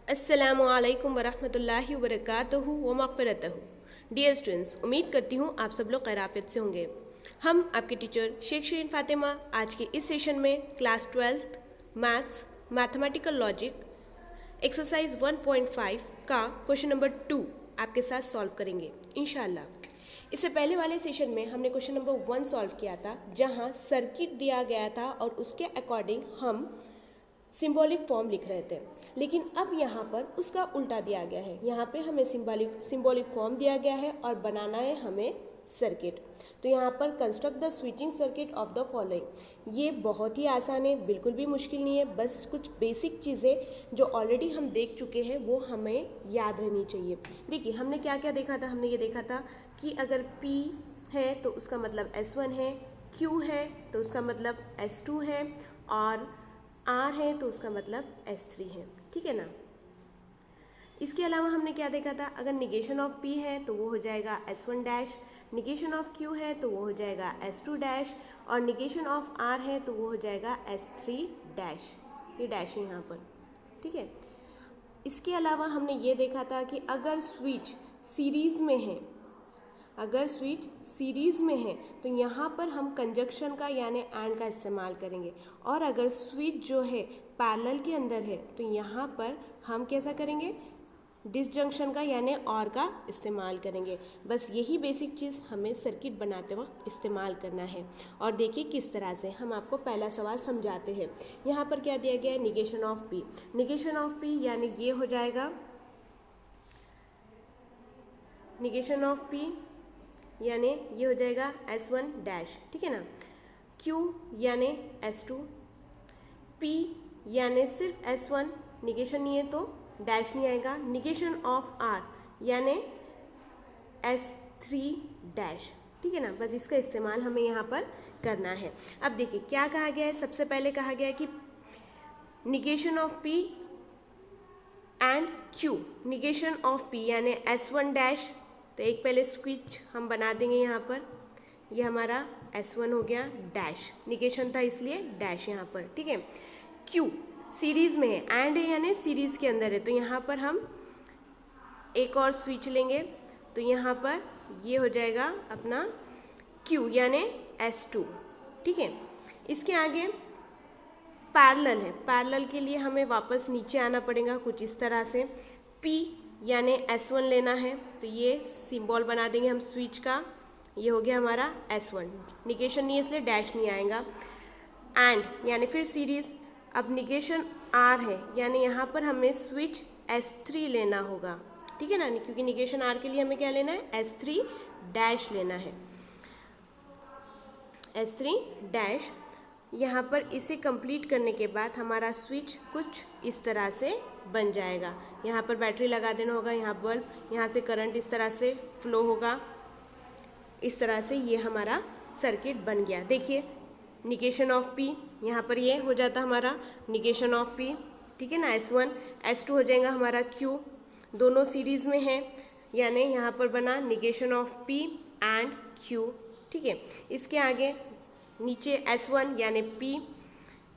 अस्सलामु अलैकुम वरहमतुल्लाहि वबरकातुहू व मग़फ़िरतहू। डियर स्टूडेंट्स, उम्मीद करती हूँ आप सब लोग खैराफियत से होंगे। हम आपके टीचर शेख शरीन फ़ातिमा आज के इस सेशन में class 12th maths mathematical logic exercise 1.5 का क्वेश्चन नंबर 2 आपके साथ सॉल्व करेंगे इंशाल्लाह। इससे पहले वाले सेशन में हमने क्वेश्चन नंबर 1 सॉल्व किया था, जहाँ सर्किट दिया गया था और उसके अकॉर्डिंग हम सिंबॉलिक फॉर्म लिख रहे थे। लेकिन अब यहाँ पर उसका उल्टा दिया गया है। यहाँ पे हमें सिंबॉलिक फॉर्म दिया गया है और बनाना है हमें सर्किट। तो यहाँ पर construct the switching circuit of the following. ये बहुत ही आसान है, बिल्कुल भी मुश्किल नहीं है। बस कुछ बेसिक चीज़ें जो ऑलरेडी हम देख चुके हैं वो हमें याद रहनी चाहिए। देखिए हमने क्या क्या देखा था। हमने ये देखा था कि अगर P है तो उसका मतलब S1 है, Q है तो उसका मतलब S2 है, और R है तो उसका मतलब S3 है। ठीक है ना। इसके अलावा हमने क्या देखा था, अगर निगेशन ऑफ P है तो वो हो जाएगा S1 dash, negation of Q है तो वो हो जाएगा S2 डैश, और निगेशन ऑफ R है तो वो हो जाएगा S3 डैश। ये डैश है यहाँ पर। ठीक है। इसके अलावा हमने ये देखा था कि अगर स्विच सीरीज़ में है, तो यहाँ पर हम कंजक्शन का यानी एंड का इस्तेमाल करेंगे। और अगर स्विच जो है पैरेलल के अंदर है तो यहाँ पर हम कैसा करेंगे, डिसजंक्शन का यानी और का इस्तेमाल करेंगे। बस यही बेसिक चीज़ हमें सर्किट बनाते वक्त इस्तेमाल करना है। और देखिए किस तरह से हम आपको पहला सवाल समझाते हैं। यहाँ पर क्या दिया गया है, negation of P। Negation of P यानी ये हो जाएगा, निगेशन ऑफ P यानी ये हो जाएगा S1 डैश। ठीक है ना। Q यानी S2, P यानी सिर्फ S1, निगेशन नहीं है तो डैश नहीं आएगा। निगेशन ऑफ R यानी S3 डैश। ठीक है ना। बस इसका इस्तेमाल हमें यहाँ पर करना है। अब देखिए क्या कहा गया है। सबसे पहले कहा गया है कि negation of P and Q। Negation of P यानी S1 डैश, तो एक पहले स्विच हम बना देंगे यहाँ पर। ये हमारा S1 हो गया डैश, निगेशन था इसलिए डैश यहाँ पर। ठीक है। Q सीरीज़ में है, एंड है यानी सीरीज़ के अंदर है, तो यहाँ पर हम एक और स्विच लेंगे। तो यहाँ पर ये हो जाएगा अपना Q यानी S2। ठीक है। इसके आगे पैरेलल है, पैरेलल के लिए हमें वापस नीचे आना पड़ेगा कुछ इस तरह से। P यानी S1 लेना है, तो ये सिंबल बना देंगे हम स्विच का। ये हो गया हमारा S1, निगेशन नहीं है इसलिए डैश नहीं आएगा। एंड यानी फिर सीरीज़। अब निगेशन R है यानी यहाँ पर हमें स्विच S3 लेना होगा। ठीक है ना, क्योंकि निगेशन R के लिए हमें क्या लेना है, S3 डैश लेना है, S3 डैश। यहाँ पर इसे कंप्लीट करने के बाद हमारा स्विच कुछ इस तरह से बन जाएगा। यहाँ पर बैटरी लगा देना होगा, यहाँ बल्ब, यहाँ से करंट इस तरह से फ्लो होगा। इस तरह से ये हमारा सर्किट बन गया। देखिए निगेशन ऑफ P, यहाँ पर ये हो जाता हमारा निगेशन ऑफ P। ठीक है ना। S1 S2 हो जाएगा हमारा Q, दोनों सीरीज़ में है यानी यहाँ पर बना negation of P and Q। ठीक है। इसके आगे नीचे S1 यानी P,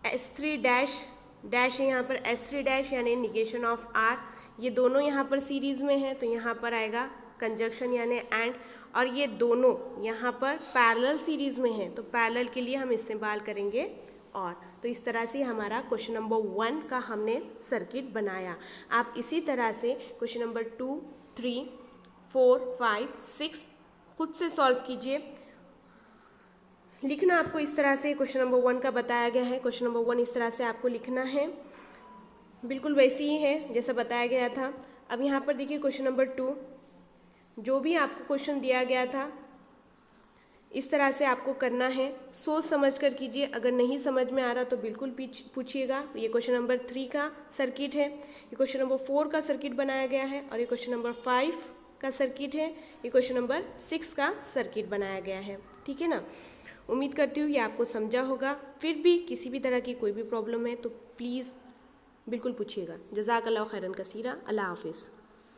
S3 डैश, डैश है यहाँ पर S3 डैश यानी निगेशन ऑफ R। ये दोनों यहाँ पर सीरीज़ में है तो यहाँ पर आएगा कंजक्शन यानी एंड। और ये दोनों यहाँ पर पैरेलल सीरीज़ में है तो पैरेलल के लिए हम इस्तेमाल करेंगे और। तो इस तरह से हमारा क्वेश्चन नंबर 1 का हमने सर्किट बनाया। आप इसी तरह से क्वेश्चन नंबर 2, 3, 4, 5, 6 खुद से सॉल्व कीजिए। लिखना आपको इस तरह से क्वेश्चन नंबर 1 का बताया गया है। क्वेश्चन नंबर 1 इस तरह से आपको लिखना है, बिल्कुल वैसे ही है जैसा बताया गया था। अब यहाँ पर देखिए क्वेश्चन नंबर 2, जो भी आपको क्वेश्चन दिया गया था इस तरह से आपको करना है। सोच समझ कर कीजिए, अगर नहीं समझ में आ रहा तो बिल्कुल पूछिएगा। ये क्वेश्चन नंबर 3 का सर्किट है, ये क्वेश्चन नंबर 4 का सर्किट बनाया गया है, और ये क्वेश्चन नंबर 5 का सर्किट है, ये क्वेश्चन नंबर 6 का सर्किट बनाया गया है। ठीक है ना। उम्मीद करती हूँ ये आपको समझा होगा। फिर भी किसी भी तरह की कोई भी प्रॉब्लम है तो प्लीज़ बिल्कुल पूछिएगा। जज़ाकल्लाह खैरन कसीरा। अल्लाह हाफिज़।